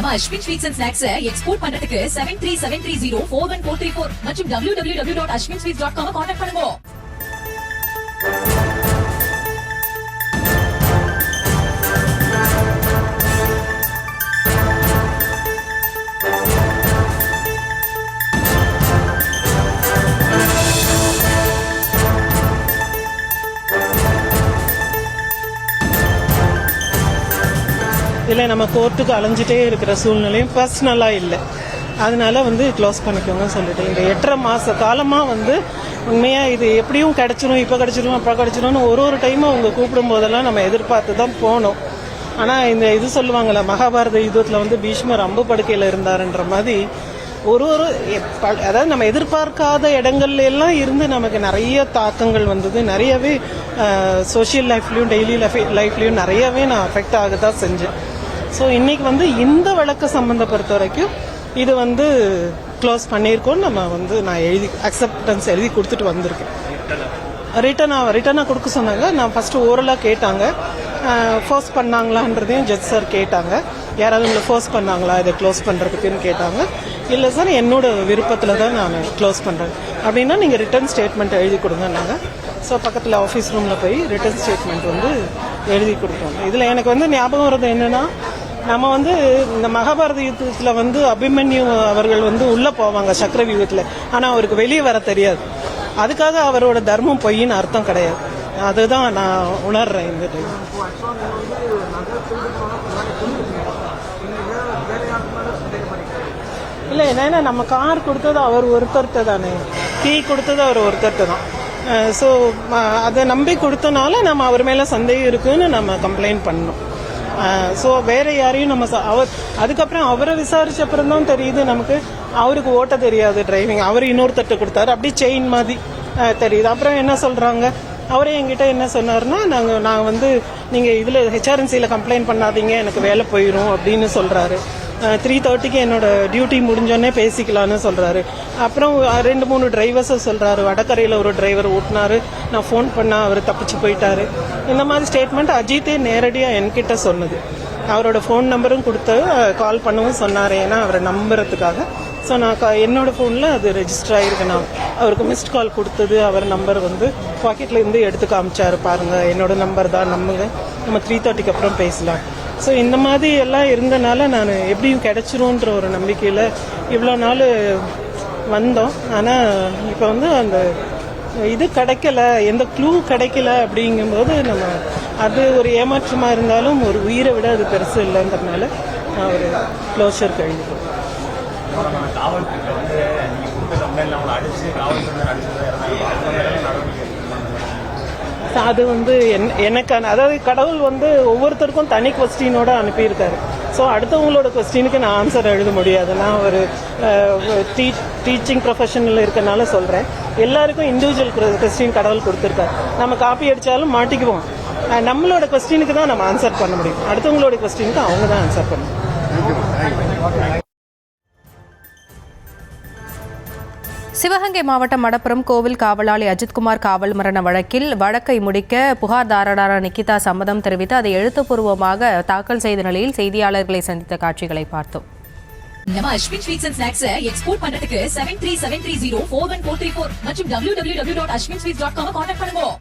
நம்ம Ashwin sweets and snacks export பண்றதுக்கு 7373041434 மற்றும் www.ashwinsweets.com கான்டாக்ட் பண்ணுங்க. இல்லை நம்ம கோர்ட்டுக்கு அலைஞ்சிட்டே இருக்கிற சூழ்நிலையும் பர்சனலாக இல்லை, அதனால க்ளோஸ் பண்ணிக்கோங்க சொல்லிட்டு இந்த 8.5 மாத காலமாக உண்மையாக இது எப்படியும் கிடச்சிரும், இப்போ கிடச்சிரும் அப்போ கிடச்சிரும்னு ஒரு டைமும் அவங்க கூப்பிடும் போதெல்லாம் நம்ம எதிர்பார்த்து தான் போனோம். ஆனால் இந்த இது சொல்லுவாங்கள்ல, மகாபாரத யுத்தத்தில் பீஷ்மர் அம்பு படுக்கையில் இருந்தாருன்ற மாதிரி அதாவது நம்ம எதிர்பார்க்காத இடங்கள்ல எல்லாம் இருந்து நமக்கு நிறைய தாக்கங்கள் வந்தது. நிறையவே சோஷியல் லைஃப்லையும் டெய்லி லைஃப்லையும் நிறையவே நான் அஃபெக்ட் ஆக தான் செஞ்சேன். ஸோ இன்னைக்கு இந்த வழக்கை சம்மந்தப்படுத்த வரைக்கும் இது க்ளோஸ் பண்ணியிருக்கோம். நம்ம நான் அக்செப்டன்ஸ் எழுதி கொடுத்துட்டு வந்திருக்கேன். ரிட்டனாக கொடுக்க சொன்னாங்க. நான் ஃபர்ஸ்ட் ஓரலாக கேட்டாங்க, ஃபோர்ஸ் பண்ணாங்களான்றதையும் ஜட்ஜ் சார் கேட்டாங்க. யாராவது உங்களை ஃபோர்ஸ் பண்ணாங்களா இதை க்ளோஸ் பண்ணுறதுக்குன்னு கேட்டாங்க. இல்லை சார், என்னோட விருப்பத்தில் தான் நான் க்ளோஸ் பண்ணுறேன் அப்படின்னா நீங்கள் ரிட்டன் ஸ்டேட்மெண்ட் எழுதி கொடுங்கன்னாங்க. ஸோ பக்கத்தில் ஆஃபீஸ் ரூமில் போய் ரிட்டன் ஸ்டேட்மெண்ட் எழுதி கொடுத்தோம். இதில் எனக்கு ஞாபகம் வருது என்னென்னா, நம்ம இந்த மகாபாரத யுத்தத்தில் அபிமன்யு அவர்கள் உள்ளே போவாங்க சக்கர வியூகத்தில். ஆனால் அவருக்கு வெளியே வர தெரியாது. அதுக்காக அவரோட தர்மம் பொய்ன்னு அர்த்தம் கிடையாது. அதுதான் நான் உணர்றேன் இந்த டைம். இல்லை, என்னன்னா நம்ம கார் கொடுத்தது அவர் ஒருத்தர்கிட்ட தானே, கீ கொடுத்தது அவர் ஒருத்தர்கிட்ட தான். ஸோ அதை நம்பி கொடுத்தனால நம்ம அவர் மேலே சந்தேகம் இருக்குன்னு நம்ம கம்ப்ளைண்ட் பண்ணோம். ஸோ வேற யாரையும் நம்ம அதுக்கப்புறம் அவரை விசாரிச்ச அப்புறம் தான் தெரியுது நமக்கு அவருக்கு ஓட்ட தெரியாது டிரைவிங். அவர் இன்னொருத்தட்ட கொடுத்தாரு, அப்படி செயின் மாதிரி தெரியுது. அப்புறம் என்ன சொல்றாங்க, அவரே என்கிட்ட என்ன சொன்னார்னா, நான் நீங்கள் இதில் ஹெச்ஆர்என்சியில் கம்ப்ளைண்ட் பண்ணாதீங்க, எனக்கு வேலை போயிடும் அப்படின்னு சொல்கிறாரு. 3:30க்கு என்னோட டியூட்டி முடிஞ்சோடனே பேசிக்கலான்னு சொல்கிறாரு. அப்புறம் 2-3 டிரைவர்ஸை சொல்கிறாரு. வடகரையில் ஒரு டிரைவர் ஓட்டினாரு, நான் ஃபோன் பண்ணால் அவர் தப்பிச்சு போயிட்டாரு. இந்த மாதிரி ஸ்டேட்மெண்ட் அஜித்தே நேரடியாக என்கிட்ட சொன்னது. அவரோட ஃபோன் நம்பரும் கொடுத்து கால் பண்ணவும் சொன்னார், ஏன்னா அவரை நம்புறதுக்காக. ஸோ நான் என்னோட ஃபோனில் அது ரெஜிஸ்டர் ஆகிருக்கு. நான் அவருக்கு மிஸ்ட் கால் கொடுத்தது, அவர் நம்பர் பாக்கெட்டில் இருந்து எடுத்து காமிச்சாரு, பாருங்கள் என்னோட நம்பர் தான், நம்புங்க, நம்ம 3:30க்கு அப்புறம் பேசலாம். ஸோ இந்த மாதிரி எல்லாம் இருந்தனால நான் எப்படியும் கிடைச்சிரும்ன்ற ஒரு நம்பிக்கையில் இவ்வளோ நாள் வந்தோம். ஆனால் இப்போ அந்த இது கிடைக்கல, எந்த க்ளூ கிடைக்கல. அப்படிங்கும்போது நம்ம அது ஒரு ஏமாற்றமாக இருந்தாலும் ஒரு உயிரை விட அது பெருசு இல்லைங்கிறதுனால நான் ஒரு க்ளோஷர் கழிப்போம். அது எனக்கான, அதாவது கடவுள் ஒவ்வொருத்தருக்கும் தனி கொஸ்டினோட அனுப்பியிருக்காரு. ஸோ அடுத்தவங்களோட கொஸ்டினுக்கு நான் ஆன்சர் எழுத முடியாது. நான் ஒரு டீச்சிங் ப்ரொஃபஷனில் இருக்கனால சொல்கிறேன், எல்லாருக்கும் இண்டிவிஜுவல் கொஸ்டின் கடவுள் கொடுத்துருக்காரு. நம்ம காப்பி அடித்தாலும் மாட்டிக்குவோம். நம்மளோட கொஸ்டினுக்கு தான் நம்ம ஆன்சர் பண்ண முடியும், அடுத்தவங்களோட கொஸ்டினுக்கு அவங்க தான் ஆன்சர் பண்ணணும். சிவகங்கை மாவட்டம் மடப்புரம் கோவில் காவலாளி அஜித்குமார் காவல் மரண வழக்கில் வழக்கை முடிக்க புகார்தாரரான நிகிதா சம்மதம் தெரிவித்து அதை எழுத்துப்பூர்வமாக தாக்கல் செய்த நிலையில் செய்தியாளர்களை சந்தித்த காட்சிகளை பார்த்தோம். நம்ம Ashwin sweets and snacks export பண்றதுக்கு 7373041434 மற்றும் www.ashwinsweets.com கான்டாக்ட் பண்ணுங்க.